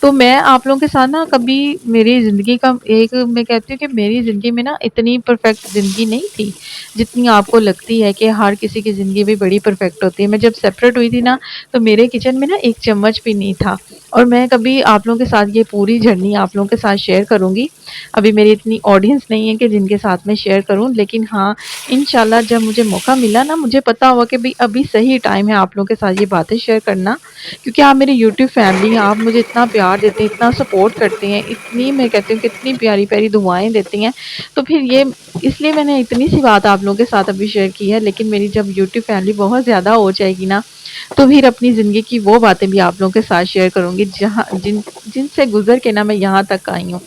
تو میں آپ لوگوں کے ساتھ نا کبھی میری زندگی کا ایک میں کہتی ہوں کہ میری زندگی میں نا اتنی پرفیکٹ زندگی نہیں تھی جتنی آپ کو لگتی ہے کہ ہر کسی کی زندگی بھی بڑی پرفیکٹ ہوتی ہے۔ میں جب سیپریٹ ہوئی تھی نا تو میرے کچن میں نا ایک چمچ بھی نہیں تھا، اور میں کبھی آپ لوگوں کے ساتھ یہ پوری جرنی آپ لوگوں کے ساتھ شیئر کروں گی۔ ابھی میری اتنی آڈینس نہیں ہے کہ جن کے ساتھ میں شیئر کروں، لیکن ہاں انشاءاللہ جب مجھے موقع ملا نا، مجھے پتا ہوا کہ ابھی صحیح ٹائم ہے آپ لوگوں کے ساتھ یہ باتیں شیئر کرنا، کیونکہ آپ میری یوٹیوب فیملی ہیں، آپ مجھے اتنا پیار دیتے ہیں، اتنا سپورٹ کرتے ہیں، اتنی میں کہتی ہوں کہ اتنی پیاری پیاری دعائیں دیتی ہیں، تو پھر یہ اس لیے میں نے اتنی سی بات آپ لوگوں کے ساتھ ابھی شیئر کی ہے۔ لیکن میری جب یوٹیوب فیملی بہت زیادہ ہو جائے گی نا، تو پھر اپنی زندگی کی وہ باتیں بھی آپ لوگوں کے ساتھ شیئر کروں گی جہاں جن سے گزر کے نا میں یہاں تک آئی ہوں،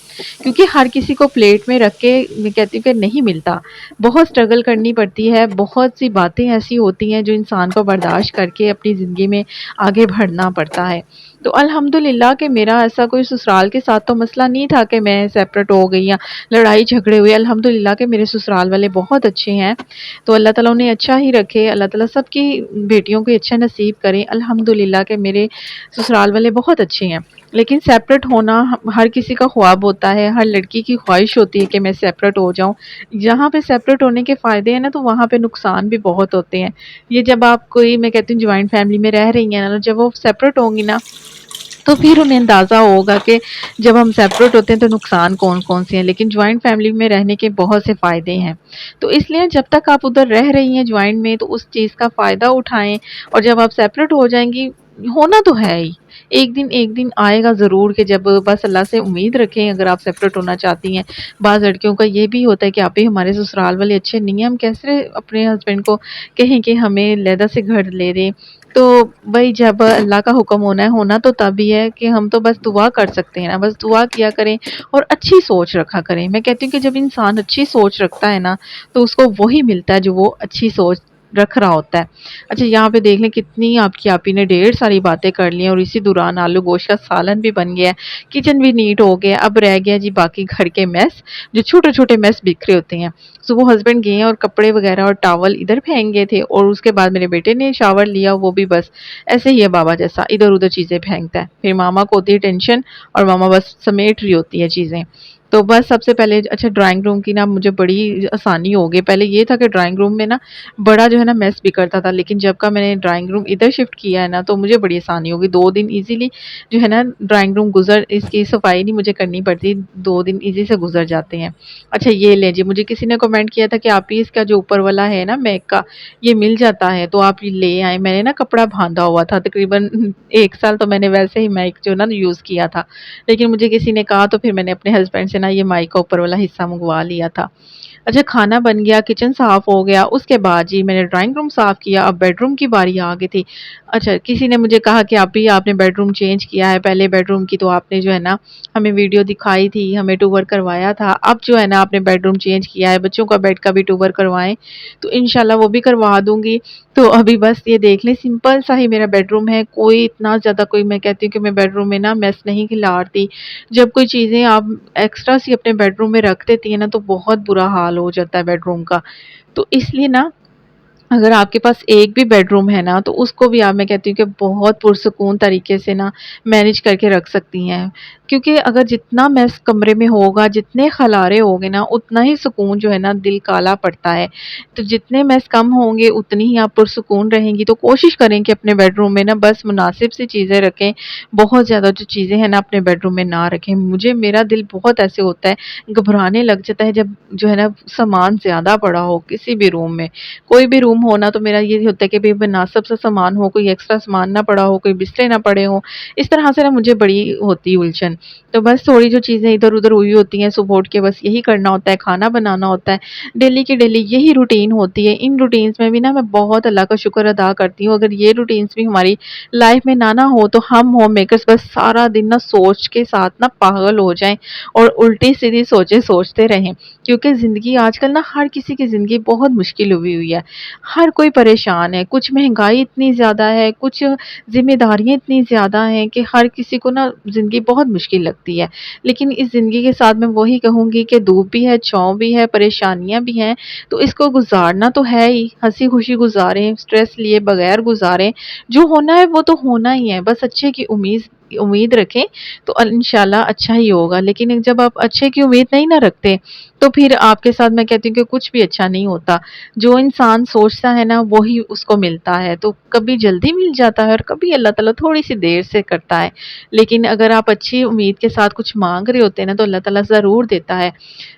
کیونکہ ہر کسی کو پلیٹ میں رکھ کے میں کہتی ہوں کہ نہیں ملتا، بہت سٹرگل کرنی پڑتی ہے، بہت سی باتیں ایسی ہوتی ہیں جو انسان کو برداشت کر کے اپنی زندگی میں آگے بڑھنا پڑتا ہے۔ تو الحمدللہ کہ میرا ایسا کوئی سسرال کے ساتھ تو مسئلہ نہیں تھا کہ میں سیپریٹ ہو گئی یا لڑائی جھگڑے ہوئے۔ الحمدللہ کہ میرے سسرال والے بہت اچھے ہیں، تو اللہ تعالیٰ انہیں اچھا ہی رکھے، اللہ تعالیٰ سب کی بیٹیوں کو اچھا نصیب کرے۔ الحمدللہ کہ میرے سسرال والے بہت اچھے ہیں، لیکن سیپریٹ ہونا ہر کسی کا خواب ہوتا ہے، ہر لڑکی کی خواہش ہوتی ہے کہ میں سیپریٹ ہو جاؤں۔ جہاں پہ سیپریٹ ہونے کے فائدے ہیں نا، تو وہاں پہ نقصان بھی بہت ہوتے ہیں۔ یہ جب آپ کوئی میں کہتی ہوں جوائنٹ فیملی میں رہ رہی ہیں نا، جب وہ سیپریٹ ہوں گی نا، تو پھر انہیں اندازہ ہوگا کہ جب ہم سیپریٹ ہوتے ہیں تو نقصان کون کون سے ہیں، لیکن جوائنٹ فیملی میں رہنے کے بہت سے فائدے ہیں۔ تو اس لیے جب تک آپ ادھر رہ رہی ہیں جوائنٹ میں، تو اس چیز کا فائدہ اٹھائیں، اور جب آپ سیپریٹ ہو جائیں گی، ہونا تو ہے ہی، ایک دن آئے گا ضرور کہ جب بس اللہ سے امید رکھیں اگر آپ سیپریٹ ہونا چاہتی ہیں۔ بعض لڑکیوں کا یہ بھی ہوتا ہے کہ آپ ہی ہمارے سسرال والے اچھے نہیں ہیں، ہم کیسے اپنے ہسبینڈ کو کہیں کہ ہمیں علیحدہ سے گھر لے دیں۔ تو بھائی جب اللہ کا حکم ہونا ہے، ہونا تو تبھی ہے کہ ہم تو بس دعا کر سکتے ہیں نا، بس دعا کیا کریں اور اچھی سوچ رکھا کریں۔ میں کہتی ہوں کہ جب انسان اچھی سوچ رکھتا ہے نا، تو اس کو وہی ملتا ہے جو وہ اچھی سوچ رکھ رہا ہوتا ہے۔ اچھا یہاں پہ دیکھ لیں کتنی آپ کی آپی نے ڈھیر ساری باتیں کر لی ہیں، اور اسی دوران آلو گوشت کا سالن بھی بن گیا ہے، کچن بھی نیٹ ہو گیا، اب رہ گیا جی باقی گھر کے میس، جو چھوٹے چھوٹے میس بکھرے ہوتے ہیں۔ صبح ہسبینڈ گئے ہیں اور کپڑے وغیرہ اور ٹاول ادھر پھینک گئے تھے، اور اس کے بعد میرے بیٹے نے شاور لیا، وہ بھی بس ایسے ہی ہے بابا جیسا، ادھر ادھر چیزیں پھینکتا ہے۔ پھر ماما کو ہوتی ہے ٹینشن، اور ماما بس سمیٹ رہی ہوتی ہے چیزیں۔ تو بس سب سے پہلے اچھا ڈرائنگ روم کی نا مجھے بڑی آسانی ہو گئی۔ پہلے یہ تھا کہ ڈرائنگ روم میں نا بڑا جو ہے نا میس بھی کرتا تھا، لیکن جب کا میں نے ڈرائنگ روم ادھر شفٹ کیا ہے نا، تو مجھے بڑی آسانی ہوگی۔ 2 دن ایزیلی جو ہے نا ڈرائنگ روم اس کی صفائی نہیں مجھے کرنی پڑتی، 2 دن ایزی سے گزر جاتے ہیں۔ اچھا یہ لیں جی، مجھے کسی نے کمنٹ کیا تھا کہ آپ ہی اس کا جو اوپر والا ہے نا میک کا، یہ مل جاتا ہے تو آپ یہ لے آئیں۔ میں نے نا کپڑا باندھا ہوا تھا تقریباً 1 سال، تو میں نے ویسے ہی مائک جو نا یوز کیا تھا، لیکن مجھے کسی نے کہا تو پھر میں نے اپنے ہسبینڈ سے نا یہ مائک کا اوپر والا حصہ منگوا لیا تھا۔ اچھا کھانا بن گیا، کچن صاف ہو گیا، اس کے بعد جی میں نے ڈرائنگ روم صاف کیا، اب بیڈ روم کی باری آ گئی تھی۔ اچھا کسی نے مجھے کہا کہ آپ نے بیڈ روم چینج کیا ہے، پہلے بیڈ روم کی تو آپ نے جو ہے نا ہمیں ویڈیو دکھائی تھی، ہمیں ٹور کروایا تھا، اب جو ہے نا آپ نے بیڈ روم چینج کیا ہے، بچوں کا بیڈ کا بھی ٹور کروائیں، تو انشاءاللہ وہ بھی کروا دوں گی۔ تو ابھی بس یہ دیکھ لیں سمپل سا ہی میرا بیڈ روم ہے، کوئی اتنا زیادہ کوئی میں کہتی ہوں کہ میں بیڈ روم میں نا میس نہیں کھلارتی۔ جب کوئی چیزیں آپ ایکسٹرا سی اپنے بیڈ روم میں رکھ دیتی ہیں نا، تو بہت برا حال ہو جاتا ہے بیڈ روم کا۔ تو اس لیے نا اگر آپ کے پاس ایک بھی بیڈ روم ہے نا، تو اس کو بھی آپ میں کہتی ہوں کہ بہت پرسکون طریقے سے نا مینج کر کے رکھ سکتی ہیں، کیونکہ اگر جتنا میس کمرے میں ہوگا، جتنے خلارے ہوگے نا، اتنا ہی سکون جو ہے نا دل کالا پڑتا ہے۔ تو جتنے میس کم ہوں گے اتنی ہی آپ پرسکون رہیں گی۔ تو کوشش کریں کہ اپنے بیڈ روم میں نا بس مناسب سی چیزیں رکھیں، بہت زیادہ جو چیزیں ہیں نا اپنے بیڈ روم میں نہ رکھیں۔ میرا دل بہت ایسے ہوتا ہے، گھبرانے لگ جاتا ہے جب جو ہے نا سامان زیادہ پڑا ہو کسی بھی روم میں، کوئی بھی روم ہونا تو میرا یہ ہوتا ہے کہ بھی مناسب سا سامان ہو، کوئی ایکسٹرا سامان نہ پڑا ہو، کوئی بسترے نہ پڑے ہوں، اس طرح سے نا مجھے بڑی ہوتی الجھن۔ تو بس تھوڑی جو چیزیں ادھر ادھر ہوئی ہوتی ہیں صبح اٹھ کے بس یہی کرنا ہوتا ہے، کھانا بنانا ہوتا ہے، ڈیلی کی ڈیلی یہی روٹین ہوتی ہے۔ ان روٹینز میں بھی نا میں بہت اللہ کا شکر ادا کرتی ہوں، اگر یہ روٹینز بھی ہماری لائف میں نہ ہو تو ہم ہوم میکرز بس سارا دن نا سوچ کے ساتھ نا پاگل ہو جائیں اور الٹی سیدھی سوچیں سوچتے رہیں، کیونکہ زندگی آج کل نا ہر کسی کی زندگی بہت مشکل ہوئی ہے، ہر کوئی پریشان ہے، کچھ مہنگائی اتنی زیادہ ہے، کچھ ذمہ داریاں اتنی زیادہ ہیں کہ ہر کسی کو نا زندگی بہت مشکل لگتی ہے۔ لیکن اس زندگی کے ساتھ میں وہی کہوں گی کہ دھوپ بھی ہے، چھاؤں بھی ہے، پریشانیاں بھی ہیں، تو اس کو گزارنا تو ہے ہی، ہنسی خوشی گزاریں، سٹریس لیے بغیر گزاریں، جو ہونا ہے وہ تو ہونا ہی ہے، بس اچھے کی امید امید رکھیں تو انشاءاللہ اچھا ہی ہوگا، لیکن جب آپ اچھے کی امید نہیں نہ رکھتے تو پھر آپ کے ساتھ میں کہتی ہوں کہ کچھ بھی اچھا نہیں ہوتا۔ جو انسان سوچتا ہے نا وہی اس کو ملتا ہے، تو کبھی جلدی مل جاتا ہے اور کبھی اللہ تعالیٰ تھوڑی سی دیر سے کرتا ہے، لیکن اگر آپ اچھی امید کے ساتھ کچھ مانگ رہے ہوتے ہیں نا تو اللہ تعالیٰ ضرور دیتا ہے۔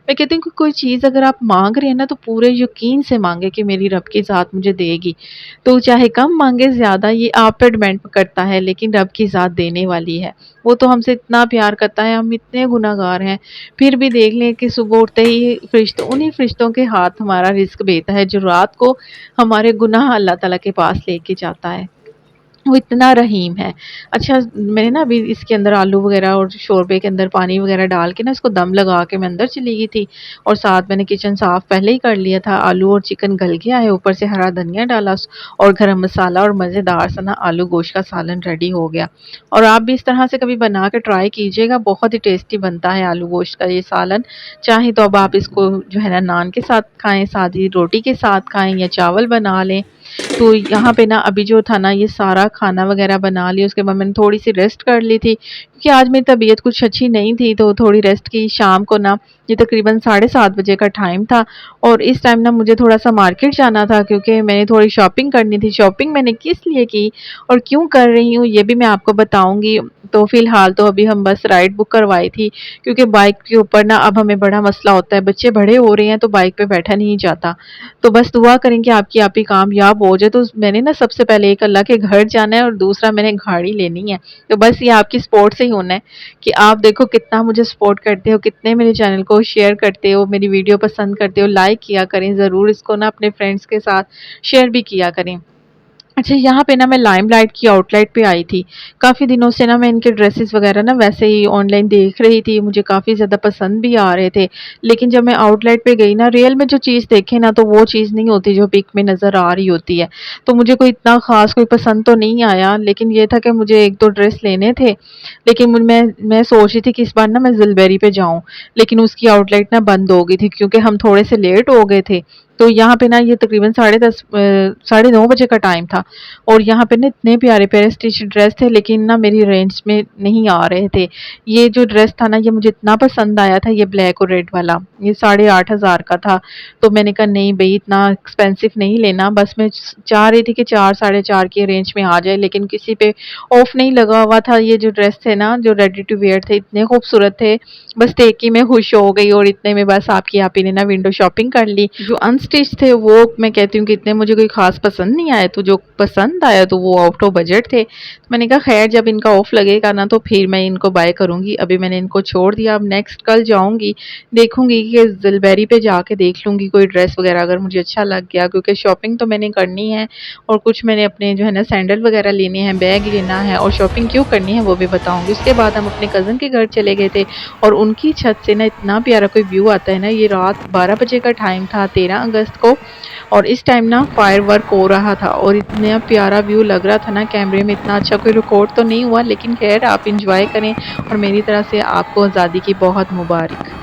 میں کہتی ہوں کہ کوئی چیز اگر آپ مانگ رہے ہیں نا تو پورے یقین سے مانگے کہ میری رب کی ذات مجھے دے گی، تو چاہے کم مانگے زیادہ یہ آپ پہ ڈیپینڈ کرتا ہے، لیکن رب کی ذات دینے والی ہے۔ وہ تو ہم سے اتنا پیار کرتا ہے، ہم اتنے گناہ گار ہیں، پھر بھی دیکھ لیں کہ صبح اٹھتے ہی انہی فرشتوں کے ہاتھ ہمارا رزق بھیجتا ہے جو رات کو ہمارے گناہ اللہ تعالیٰ کے پاس لے کے جاتا ہے۔ وہ اتنا رحیم ہے۔ اچھا، میں نے نا ابھی اس کے اندر آلو وغیرہ اور شوربے کے اندر پانی وغیرہ ڈال کے نا اس کو دم لگا کے میں اندر چلی گئی تھی، اور ساتھ میں نے کچن صاف پہلے ہی کر لیا تھا۔ آلو اور چکن گل گیا ہے، اوپر سے ہرا دھنیا ڈالا اور گرم مسالہ اور مزیدار سا نا آلو گوشت کا سالن ریڈی ہو گیا۔ اور آپ بھی اس طرح سے کبھی بنا کے ٹرائی کیجیے گا، بہت ہی ٹیسٹی بنتا ہے آلو گوشت کا یہ سالن۔ چاہے تو اب آپ اس کو جو ہے نا نان کے ساتھ کھائیں، سادی روٹی کے ساتھ کھائیں، یا چاول بنا لیں۔ تو یہاں پہ نا ابھی جو تھا نا یہ سارا کھانا وغیرہ بنا لیا، اس کے بعد میں نے تھوڑی سی ریسٹ کر لی تھی کیونکہ آج میری طبیعت کچھ اچھی نہیں تھی، تو تھوڑی ریسٹ کی۔ شام کو نا یہ تقریباً 7:30 بجے کا ٹائم تھا، اور اس ٹائم نا مجھے تھوڑا سا مارکیٹ جانا تھا کیونکہ میں نے تھوڑی شاپنگ کرنی تھی۔ شاپنگ میں نے کس لیے کی اور کیوں کر رہی ہوں یہ بھی میں آپ کو بتاؤں گی۔ تو فی الحال تو ابھی ہم بس رائڈ بک کروائی تھی کیونکہ بائک کے اوپر نا اب ہمیں بڑا مسئلہ ہوتا ہے، بچے بڑے ہو رہے ہیں تو بائک پہ بیٹھا نہیں جاتا، تو بس دعا کریں کہ آپ کی آپ ہی کامیاب ہو جائے۔ تو میں نے نا سب سے پہلے ایک اللہ کے گھر جانا ہے اور دوسرا میں نے گاڑی لینی ہے، تو بس یہ آپ کی سپورٹ سے ہی ہونا ہے کہ آپ دیکھو کتنا مجھے سپورٹ کرتے ہو، کتنے میرے چینل کو شیئر کرتے ہو، میری ویڈیو پسند کرتے ہو، لائک کیا کریں ضرور، اس کو نا اپنے فرینڈس کے ساتھ شیئر بھی کیا کریں۔ اچھا، یہاں پہ نا میں لائم لائٹ کی آؤٹ لائٹ پہ آئی تھی، کافی دنوں سے نا میں ان کے ڈریسز وغیرہ نا ویسے ہی آن لائن دیکھ رہی تھی، مجھے کافی زیادہ پسند بھی آ رہے تھے، لیکن جب میں آؤٹ لائٹ پہ گئی نا ریئل میں جو چیز دیکھے نا تو وہ چیز نہیں ہوتی جو پک میں نظر آ رہی ہوتی ہے، تو مجھے کوئی اتنا خاص کوئی پسند تو نہیں آیا، لیکن یہ تھا کہ مجھے ایک دو ڈریس لینے تھے، لیکن میں سوچ رہی تھی کہ اس بار نا میں زلبیری پہ جاؤں، لیکن اس کی آؤٹ لائٹ نا بند ہو گئی تھی کیونکہ ہم تھوڑے سے لیٹ ہو گئے تھے۔ تو یہاں پہ نا یہ تقریباً 9:30 بجے کا ٹائم تھا، اور یہاں پہ نا اتنے پیارے پیارے اسٹچ ڈریس تھے لیکن نا میری رینج میں نہیں آ رہے تھے۔ یہ جو ڈریس تھا نا یہ مجھے اتنا پسند آیا تھا، یہ بلیک اور ریڈ والا، یہ 8,500 کا تھا، تو میں نے کہا نہیں بھئی اتنا ایکسپینسو نہیں لینا، بس میں چاہ رہی تھی کہ 4 ساڑھے 4 کی رینج میں آ جائے، لیکن کسی پہ آف نہیں لگا ہوا تھا۔ یہ جو ڈریس تھے نا جو ریڈی ٹو ویئر تھے اتنے خوبصورت تھے، بس دیکھ کے میں خوش ہو گئی، اور اتنے میں بس آپ کی آپ ہی نے نا ونڈو شاپنگ کر لی۔ جو انسٹچ تھے وہ میں کہتی ہوں کہ اتنے مجھے کوئی خاص پسند نہیں آئے، تو جو پسند آیا تو وہ آؤٹ آف بجٹ تھے، تو میں نے کہا خیر جب ان کا آف لگے گا نا تو پھر میں ان کو بائی کروں گی، ابھی میں نے ان کو چھوڑ دیا، اب نیکسٹ کل جاؤں گی، دیکھوں گی کہ زلبیری پہ جا کے دیکھ لوں گی کوئی ڈریس وغیرہ اگر مجھے اچھا لگ گیا، کیونکہ شاپنگ تو میں نے کرنی ہے، اور کچھ میں نے اپنے جو ہے نا سینڈل وغیرہ لینے ہیں، بیگ لینا ہے، اور شاپنگ کیوں کرنی ہے وہ بھی بتاؤں گی۔ اس کے بعد ہم اپنے کزن کے گھر چلے گئے تھے، اور ان کی چھت سے نا اتنا پیارا کوئی ویو آتا ہے نا، یہ رات 12 بجے کا ٹائم تھا 13 اگست کو، اور اس ٹائم نا فائر ورک ہو رہا تھا، اور اتنا پیارا ویو لگ رہا تھا نا، کیمرے میں اتنا اچھا کوئی ریکارڈ تو نہیں ہوا، لیکن خیر آپ انجوائے کریں، اور میری طرح سے آپ کو آزادی کی بہت مبارک۔